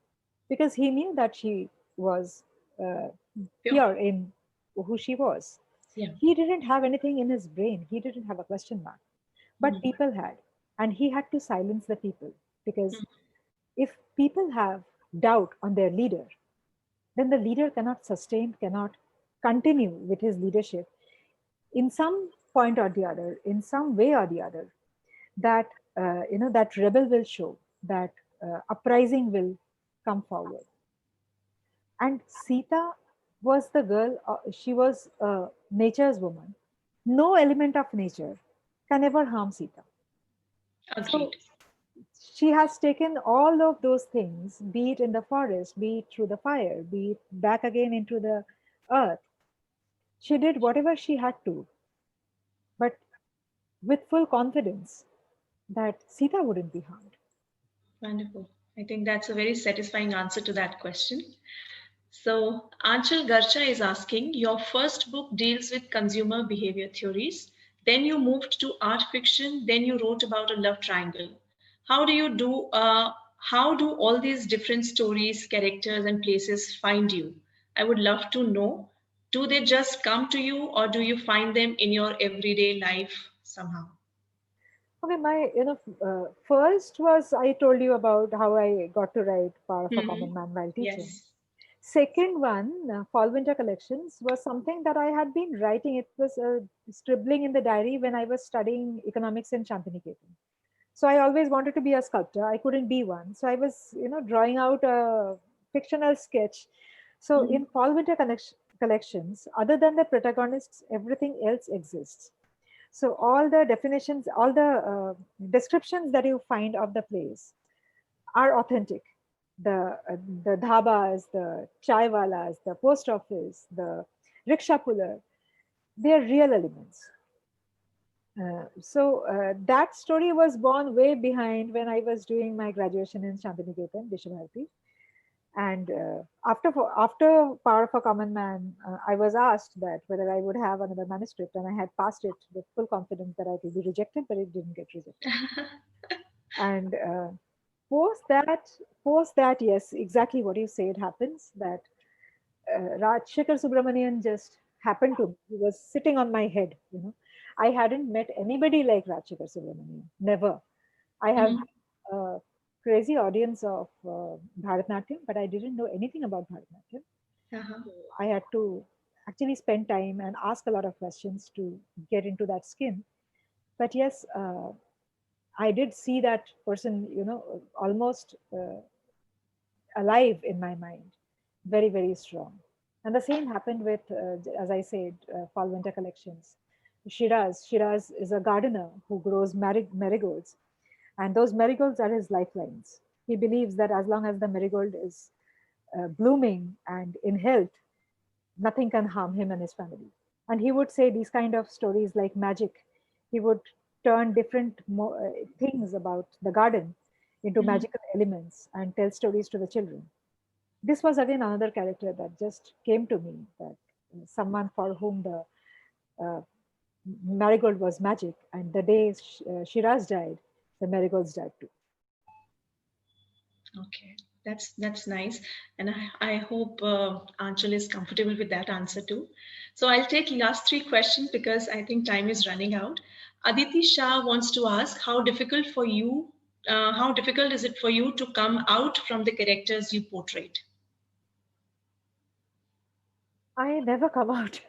because he knew that she was uh, Pure. pure in who she was. Yeah. He didn't have anything in his brain. He didn't have a question mark. But Mm. people had. And he had to silence the people. Because Mm. if people have doubt on their leader, then the leader cannot sustain, cannot continue with his leadership in some point or the other, in some way or the other. That that rebel will show, that uprising will come forward. And Sita was the girl, she was nature's woman. No element of nature can ever harm Sita. So Agreed. she has taken all of those things, be it in the forest, be it through the fire, be it back again into the earth. She did whatever she had to, but with full confidence that Sita wouldn't be harmed. Wonderful. I think that's a very satisfying answer to that question. So, Anchal Garcha is asking, your first book deals with consumer behavior theories. Then you moved to art fiction. Then you wrote about a love triangle. How do you do? How do all these different stories, characters, and places find you? I would love to know. Do they just come to you, or do you find them in your everyday life somehow? Okay, my first was, I told you about how I got to write Power of a Hmm. Common Man while teaching. Yes. Second one, Fall Winter Collections, was something that I had been writing. It was scribbling in the diary when I was studying economics in Shantiniketan. So I always wanted to be a sculptor. I couldn't be one. So I was, drawing out a fictional sketch. So Mhm. in Fall Winter Collections, other than the protagonists, everything else exists. So all the definitions, all the descriptions that you find of the place are authentic. The dhabas, the chaiwalas, the post office, the rickshaw puller, they are real elements. So that story was born way behind when I was doing my graduation in Shantiniketan, Vishwabharati. And after Power of a Common Man, I was asked that whether I would have another manuscript, and I had passed it with full confidence that I will be rejected, but it didn't get rejected. And post that, yes, exactly what you said happens. That Rajshekhar Subramanian just happened to me. He was sitting on my head. I hadn't met anybody like Rajshekhar Subramanian. Never. I have Mhm. a crazy audience of Bharatnatyam, but I didn't know anything about Bharatnatyam. Uh-huh. I had to actually spend time and ask a lot of questions to get into that skin. But yes, I did see that person, almost alive in my mind, very, very strong. And the same happened with, as I said, fall winter collections. Shiraz is a gardener who grows marigolds, and those marigolds are his lifelines. He believes that as long as the marigold is blooming and in health, nothing can harm him and his family. And he would say these kind of stories like magic. He would turn different things about the garden into Mhm. magical elements and tell stories to the children. This was again another character that just came to me, that someone for whom the uh, marigold was magic, and the day Shiraz died, the marigolds died too. Okay, that's nice, and I hope Anchal is comfortable with that answer too. So I'll take last three questions because I think time is running out. Aditi Shah wants to ask how difficult is it for you to come out from the characters you portrayed? I never come out.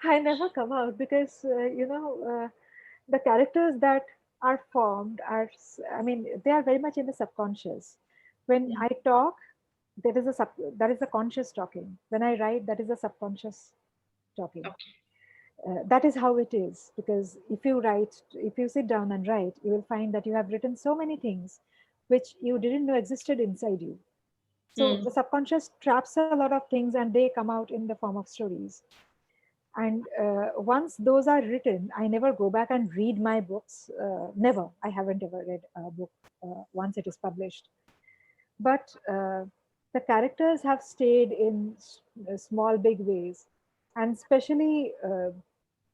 I never come out because the characters that are formed are, I mean, they are very much in the subconscious. When Mm, I talk, that is the conscious talking. When I write, that is the subconscious talking. okay. That is how it is, because if you sit down and write, you will find that you have written so many things which you didn't know existed inside you. So Hmm. the subconscious traps a lot of things and they come out in the form of stories. And once those are written, I never go back and read my books. Never. I haven't ever read a book once it is published. But the characters have stayed in small, big ways. And especially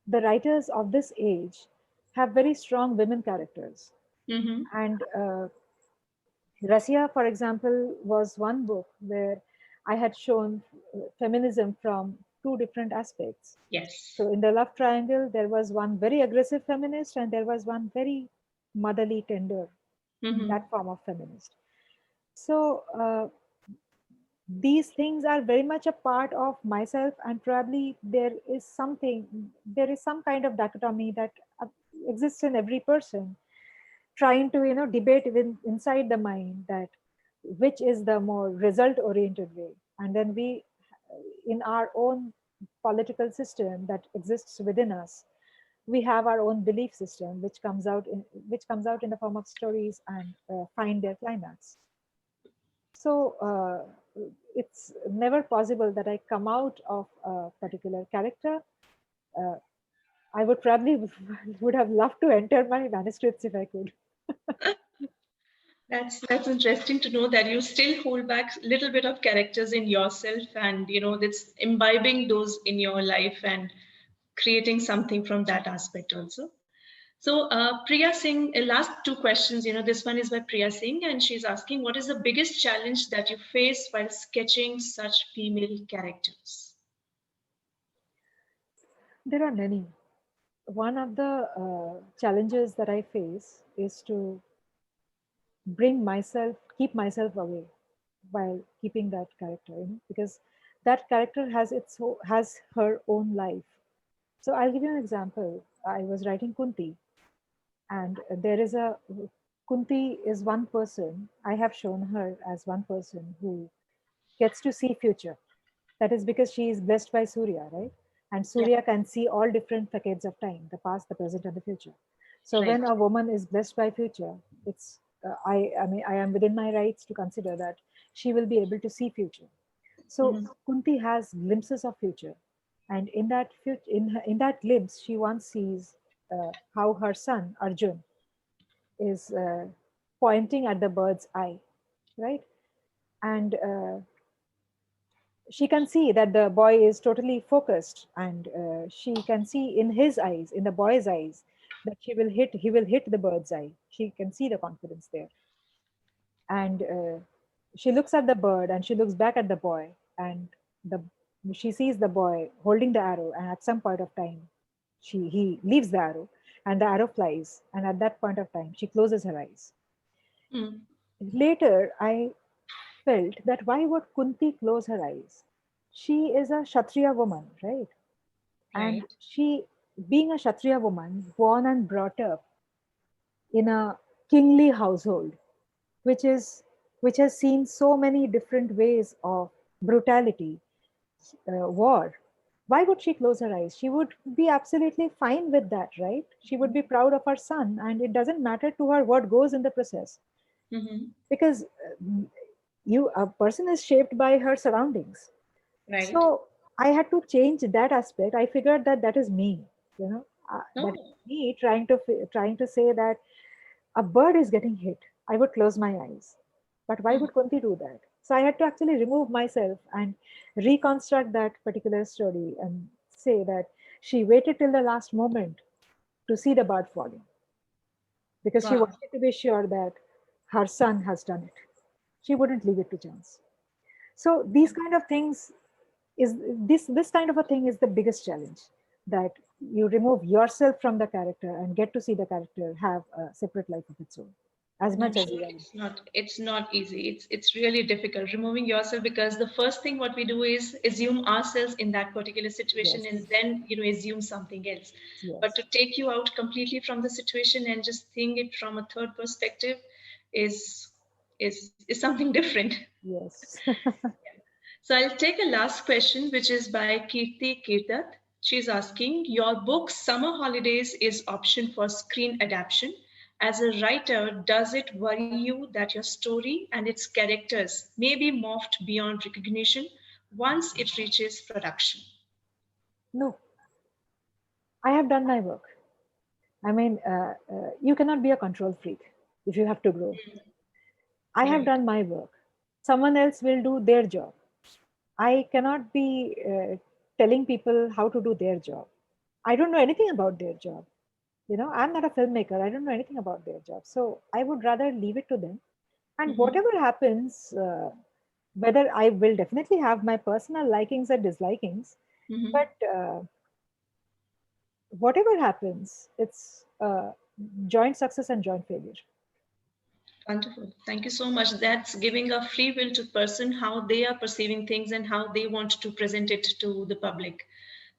the writers of this age have very strong women characters. Mm-hmm. And Rasia, for example, was one book where I had shown feminism from two different aspects. Yes. So in the love triangle, there was one very aggressive feminist and there was one very motherly, tender, Mm-hmm. that form of feminist. So these things are very much a part of myself, and probably there is some kind of dichotomy that uh, exists in every person, trying to debate inside the mind that which is the more result oriented way. And then we, in our own political system that exists within us, we have our own belief system which comes out in the form of stories and find their climax. So it's never possible that I come out of a particular character. uh, I would probably would have loved to enter my manuscripts if I could. That's interesting to know that you still hold back a little bit of characters in yourself, and that's imbibing those in your life and creating something from that aspect also. So Priya Singh, last two questions. This one is by Priya Singh, and she's asking, what is the biggest challenge that you face while sketching such female characters? There are many. One of the challenges that I face is to keep myself away while keeping that character, because that character has her own life. So I'll give you an example. I was writing Kunti, and there is a Kunti is one person. I have shown her as one person who gets to see future. That is because she is blessed by Surya, right? And Yeah, Surya can see all different decades of time, the past, the present, and the future. So right. when a woman is blessed by future, it's I mean I am within my rights to consider that she will be able to see future. So Mhm. Kunti has glimpses of future, and in that in that glimpse, she once sees how her son Arjun is pointing at the bird's eye, right? And she can see that the boy is totally focused, and she can see in his eyes, in the boy's eyes, that he will hit the bird's eye. She can see the confidence there. And she looks at the bird and she looks back at the boy, and the she sees the boy holding the arrow, and at some point of time he leaves the arrow and the arrow flies, and at that point of time she closes her eyes. Mm. Later, I felt that why would Kunti close her eyes? She is a Kshatriya woman, right? And Right. she, being a Kshatriya woman, born and brought up in a kingly household, which is which has seen so many different ways of brutality, war. Why would she close her eyes? She would be absolutely fine with that, right? She would be proud of her son, and it doesn't matter to her what goes in the process, Mm-hmm. because you a person is shaped by her surroundings. Right. So I had to change that aspect. I figured that that is me, that is Oh. me trying to say that a bird is getting hit. I would close my eyes. But why Mhm. would Kunti do that? So I had to actually remove myself and reconstruct that particular story and say that she waited till the last moment to see the bird falling because she Wow. wanted to be sure that her son has done it. She wouldn't leave it to chance. So these kind of things is this kind of a thing is the biggest challenge, that you remove yourself from the character and get to see the character have a separate life of its own as I'm much as sure you are. it's not easy. It's really difficult removing yourself, because the first thing what we do is assume ourselves in that particular situation, Yes, and then assume something else. But yes, to take you out completely from the situation and just think it from a third perspective is is something different. yes. So I'll take a last question, which is by Kirti Kirtat. She's asking, your book Summer Holidays is option for screen adaptation. As a writer, does it worry you that your story and its characters may be morphed beyond recognition once it reaches production? No, I have done my work. I mean, you cannot be a control freak if you have to grow. I have Right. done my work. Someone else will do their job. I cannot be telling people how to do their job. I don't know anything about their job. I'm not a filmmaker. I don't know anything about their job. So I would rather leave it to them. And Mhm. whatever happens, whether I will definitely have my personal likings and dislikings, Mhm. but whatever happens, it's joint success and joint failure. Wonderful. Thank you so much. That's giving a free will to person how they are perceiving things and how they want to present it to the public.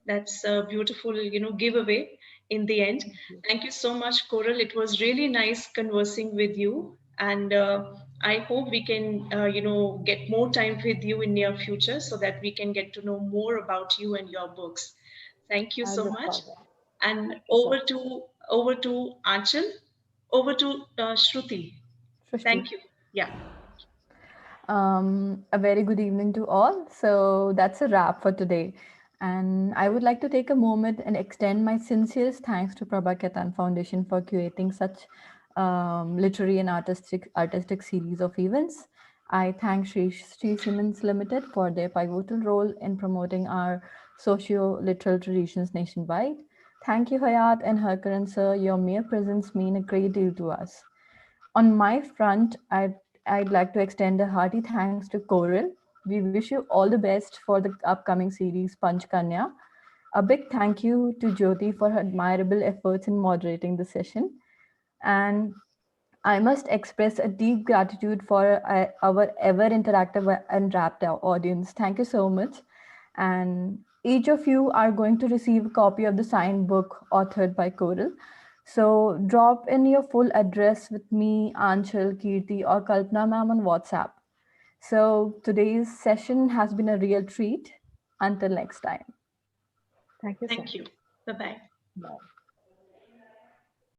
That's a beautiful, giveaway in the end. Thank you. Thank you so much, Coral. It was really nice conversing with you, and I hope we can, get more time with you in near future so that we can get to know more about you and your books. Thank you I so look much. forward. And Thank you so much. over to Anchal, over to Shruti. Srishti. Thank you. Yeah. A very good evening to all. So that's a wrap for today. And I would like to take a moment and extend my sincerest thanks to Prabha Ketan Foundation for curating such literary and artistic series of events. I thank Sri Siemens Limited for their pivotal role in promoting our socio-literal traditions nationwide. Thank you, Hayat and Harkaran sir. Your mere presence mean a great deal to us. On my front, I'd like to extend a hearty thanks to Coral. We wish you all the best for the upcoming series Panch Kanya. A big thank you to Jyoti for her admirable efforts in moderating the session. And I must express a deep gratitude for our ever interactive and rapt audience. Thank you so much. And each of you are going to receive a copy of the signed book authored by Coral. So drop in your full address with me, Anchal, Kirti, or Kalpana ma'am on WhatsApp. So today's session has been a real treat. Until next time. Thank you so Thank much. you. Bye bye. Bye.